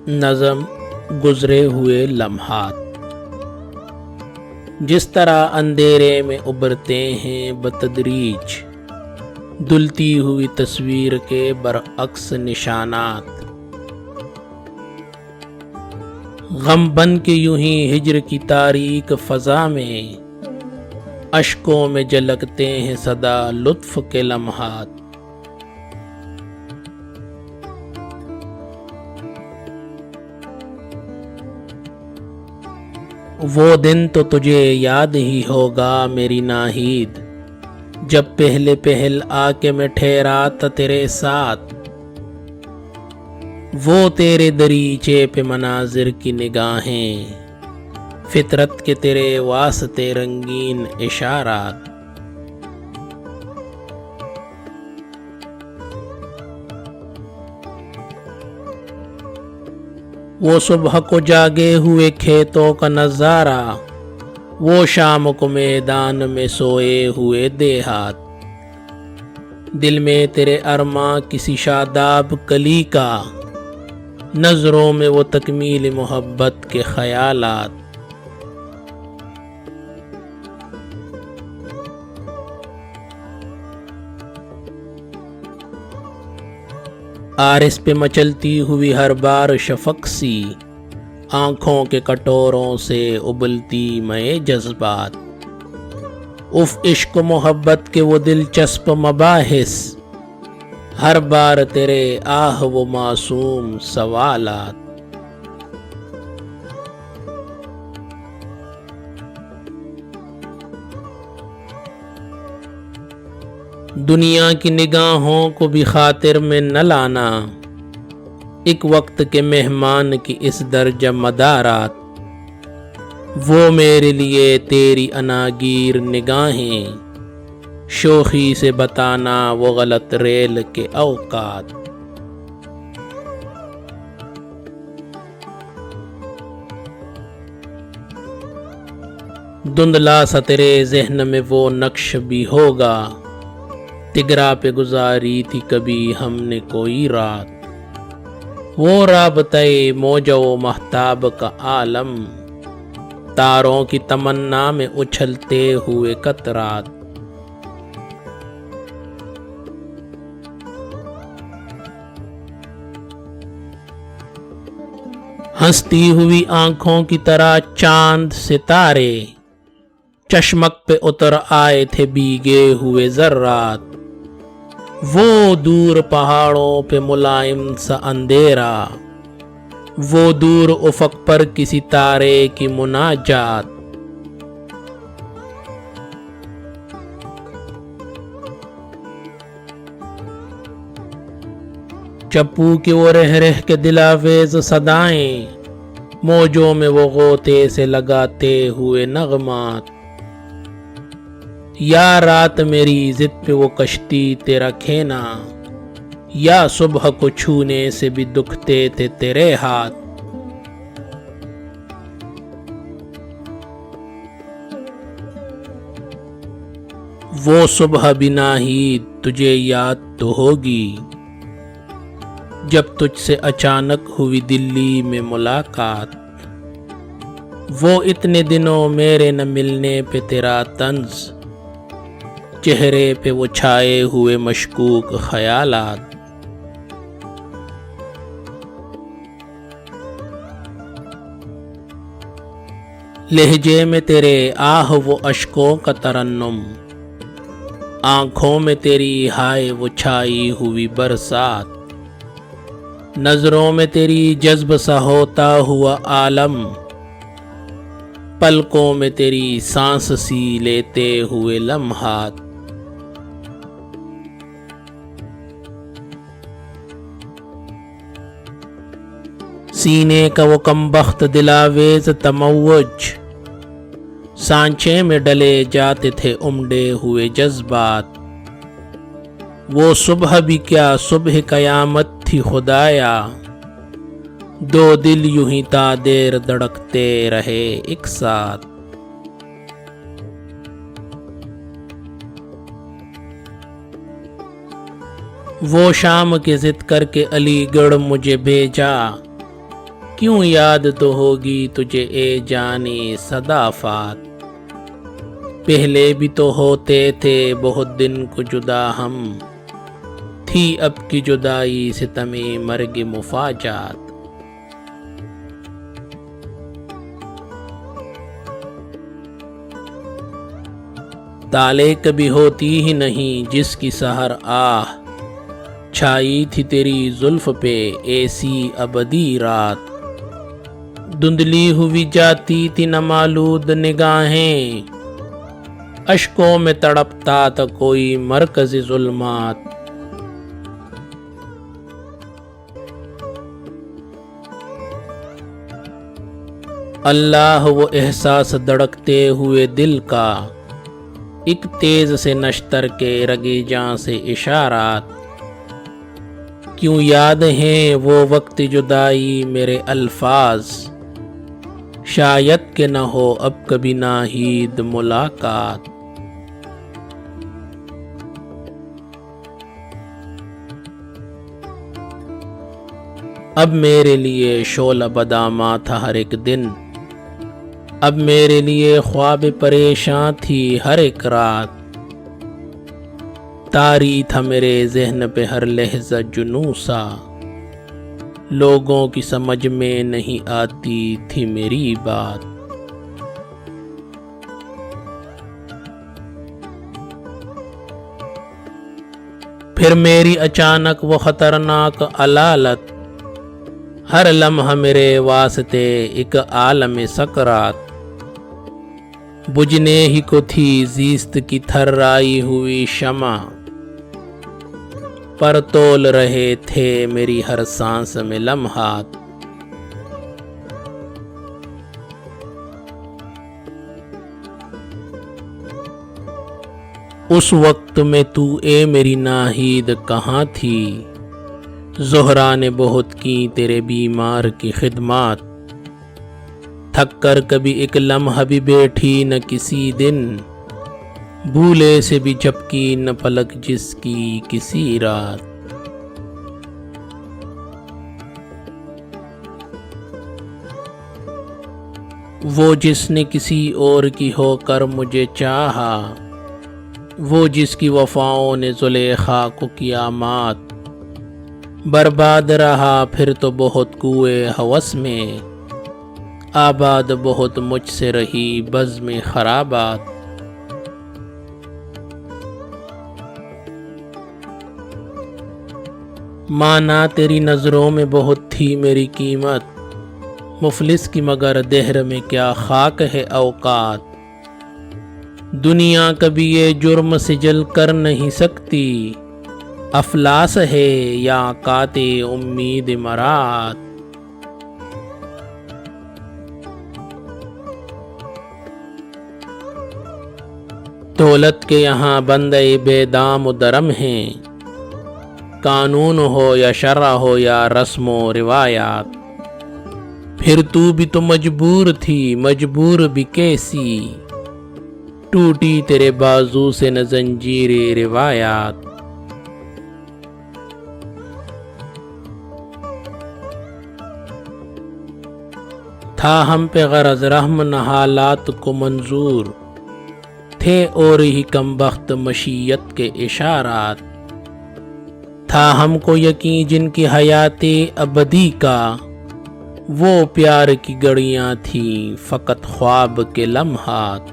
نظم گزرے ہوئے لمحات جس طرح اندھیرے میں ابھرتے ہیں بتدریج دھلتی ہوئی تصویر کے برعکس نشانات، غم بن کے یوں ہی ہجر کی تاریک فضا میں اشکوں میں جھلکتے ہیں صدا لطف کے لمحات۔ وہ دن تو تجھے یاد ہی ہوگا میری ناہید، جب پہلے پہل آ کے میں ٹھہرا تھا تیرے ساتھ، وہ تیرے دریچے پہ مناظر کی نگاہیں، فطرت کے تیرے واسطے رنگین اشارات۔ وہ صبح کو جاگے ہوئے کھیتوں کا نظارہ، وہ شام کو میدان میں سوئے ہوئے دیہات، دل میں تیرے ارماں کسی شاداب کلی کا، نظروں میں وہ تکمیل محبت کے خیالات۔ عارض پہ مچلتی ہوئی ہر بار شفق سی، آنکھوں کے کٹوروں سے ابلتی مئے جذبات، اف عشق و محبت کے وہ دلچسپ مباحث، ہر بار تیرے آہ وہ معصوم سوالات۔ دنیا کی نگاہوں کو بھی خاطر میں نہ لانا، ایک وقت کے مہمان کی اس درجہ مدارات، وہ میرے لیے تیری اناگیر نگاہیں، شوخی سے بتانا وہ غلط ریل کے اوقات۔ دھندلا سا تیرے ذہن میں وہ نقش بھی ہوگا، تگرا پہ گزاری تھی کبھی ہم نے کوئی رات، وہ رابطۂ موج و مہتاب کا عالم، تاروں کی تمنا میں اچھلتے ہوئے قطرات۔ ہنستی ہوئی آنکھوں کی طرح چاند ستارے، چشمک پہ اتر آئے تھے بھیگے ہوئے ذرات، وہ دور پہاڑوں پہ ملائم سا اندھیرا، وہ دور افق پر کسی تارے کی مناجات۔ چپو کی وہ رہ رہ کے دلاویز صدائیں، موجوں میں وہ غوطے سے لگاتے ہوئے نغمات، یا رات میری ضد پہ وہ کشتی تیرا کھینا، یا صبح کو چھونے سے بھی دکھتے تھے تیرے ہاتھ۔ وہ صبح بھی ناہید تجھے یاد تو ہوگی، جب تجھ سے اچانک ہوئی دلی میں ملاقات، وہ اتنے دنوں میرے نہ ملنے پہ تیرا طنز، چہرے پہ وہ چھائے ہوئے مشکوک خیالات۔ لہجے میں تیرے آہ وہ اشکوں کا ترنم، آنکھوں میں تیری ہائے وہ چھائی ہوئی برسات، نظروں میں تیری جذب سا ہوتا ہوا عالم، پلکوں میں تیری سانس سی لیتے ہوئے لمحات۔ سینے کا وہ کمبخت دلاویز تموج، سانچے میں ڈلے جاتے تھے امڈے ہوئے جذبات، وہ صبح بھی کیا صبح قیامت تھی خدایا، دو دل یوں ہی تا دیر دھڑکتے رہے ایک ساتھ۔ وہ شام کی ضد کر کے علی گڑھ مجھے بھیجا، کیوں یاد تو ہوگی تجھے اے جانے صدافات، پہلے بھی تو ہوتے تھے بہت دن کو جدا ہم، تھی اب کی جدائی ستم مرگ مفاجات۔ تالے کبھی ہوتی ہی نہیں جس کی سحر آہ، چھائی تھی تیری زلف پہ ایسی ابدی رات، دھندلی ہوئی جاتی تھی نمالود نگاہیں، اشکوں میں تڑپتا تھا کوئی مرکز ظلمات۔ اللہ وہ احساس دڑکتے ہوئے دل کا، ایک تیز سے نشتر کے رگے جاں سے اشارات، کیوں یاد ہیں وہ وقت جدائی میرے الفاظ، شاید کہ نہ ہو اب کبھی ناہید ملاقات۔ اب میرے لیے شعلہ بداماں تھا ہر ایک دن، اب میرے لیے خواب پریشاں تھی ہر ایک رات، طاری تھا میرے ذہن پہ ہر لحظہ جنوں سا، لوگوں کی سمجھ میں نہیں آتی تھی میری بات۔ پھر میری اچانک وہ خطرناک علالت، ہر لمحہ میرے واسطے ایک عالم سکرات، بجھنے ہی کو تھی زیست کی تھرائی ہوئی شمع، پر تول رہے تھے میری ہر سانس میں لمحات۔ اس وقت میں تو اے میری ناہید کہاں تھی، زہرا نے بہت کی تیرے بیمار کی خدمات، تھک کر کبھی ایک لمحہ بھی بیٹھی نہ کسی دن، بھولے سے بھی جھپکی نہ پلک جس کی کسی رات۔ وہ جس نے کسی اور کی ہو کر مجھے چاہا، وہ جس کی وفاؤں نے زلیخا کو کیا مات، برباد رہا پھر تو بہت کوئے ہوس میں، آباد بہت مجھ سے رہی بزم خرابات۔ مانا تیری نظروں میں بہت تھی میری قیمت، مفلس کی مگر دہر میں کیا خاک ہے اوقات، دنیا کبھی یہ جرم سجل کر نہیں سکتی، افلاس ہے یا قاطع امید مرات۔ دولت کے یہاں بندے بے دام و درم ہیں، قانون ہو یا شرع ہو یا رسم و روایات، پھر تو بھی تو مجبور تھی، مجبور بھی کیسی، ٹوٹی تیرے بازو سے نہ زنجیر روایات۔ تھا ہم پہ غرض رحم نہ حالات کو منظور، تھے اور ہی کم بخت مشیت کے اشارات، تھا ہم کو یقین جن کی حیات ابدی کا، وہ پیار کی گڑیاں تھیں فقط خواب کے لمحات۔